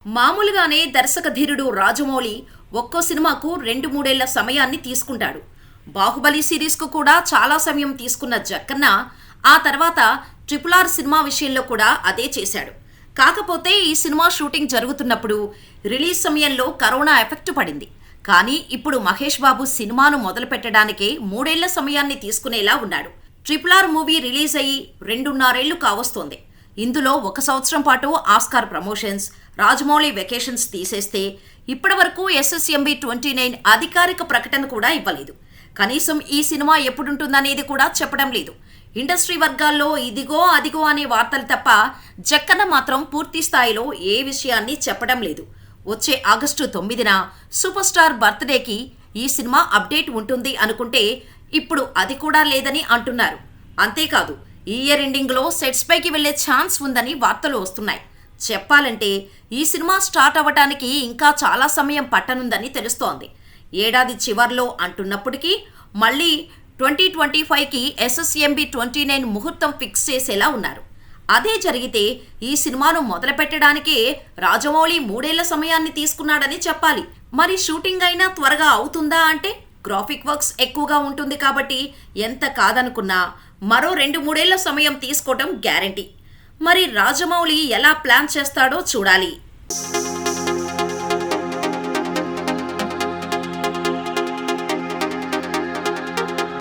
మామూలుగానే దర్శక ధీరుడు రాజమౌళి ఒక్కో సినిమాకు 2-3 ఏళ్ల సమయాన్ని తీసుకుంటాడు. బాహుబలి సిరీస్కు కూడా చాలా సమయం తీసుకున్న జక్కన్న ఆ తర్వాత RRR సినిమా విషయంలో కూడా అదే చేశాడు. కాకపోతే ఈ సినిమా షూటింగ్ జరుగుతున్నప్పుడు రిలీజ్ సమయంలో కరోనా ఎఫెక్ట్ పడింది. కానీ ఇప్పుడు మహేష్ బాబు సినిమాను మొదలు పెట్టడానికే 3 ఏళ్ల సమయాన్ని తీసుకునేలా ఉన్నాడు. RRR మూవీ రిలీజ్ అయ్యి 2.5 ఏళ్లు కావస్తోంది. ఇందులో 1 సంవత్సరం పాటు ఆస్కార్ ప్రమోషన్స్, రాజమౌళి వెకేషన్స్ తీసేస్తే ఇప్పటివరకు SSMB 29 అధికారిక ప్రకటన కూడా ఇవ్వలేదు. కనీసం ఈ సినిమా ఎప్పుడుంటుందనేది కూడా చెప్పడం లేదు. ఇండస్ట్రీ వర్గాల్లో ఇదిగో అదిగో అనే వార్తలు తప్ప జక్కన్న మాత్రం పూర్తి స్థాయిలో ఏ విషయాన్ని చెప్పడం లేదు. వచ్చే ఆగస్టు 9న సూపర్ స్టార్ బర్త్డేకి ఈ సినిమా అప్డేట్ ఉంటుంది అనుకుంటే ఇప్పుడు అది కూడా లేదని అంటున్నారు. అంతేకాదు ఈ ఇయర్ ఎండింగ్లో సెట్స్ పైకి వెళ్లే ఛాన్స్ ఉందని వార్తలు వస్తున్నాయి. చెప్పాలంటే ఈ సినిమా స్టార్ట్ అవ్వటానికి ఇంకా చాలా సమయం పట్టనుందని తెలుస్తోంది. ఏడాది చివర్లో అంటున్నప్పటికీ మళ్ళీ 2025కి SSMB 29 ముహూర్తం ఫిక్స్ చేసేలా ఉన్నారు. అదే జరిగితే ఈ సినిమాను మొదలు పెట్టడానికే రాజమౌళి 3 ఏళ్ల సమయాన్ని తీసుకున్నాడని చెప్పాలి. మరి షూటింగ్ అయినా త్వరగా అవుతుందా అంటే గ్రాఫిక్ వర్క్స్ ఎక్కువగా ఉంటుంది కాబట్టి ఎంత కాదనుకున్నా మరో 2-3 ఏళ్ల సమయం తీసుకోవడం గ్యారంటీ. మరి రాజమౌళి ఎలా ప్లాన్ చేస్తాడో చూడాలి.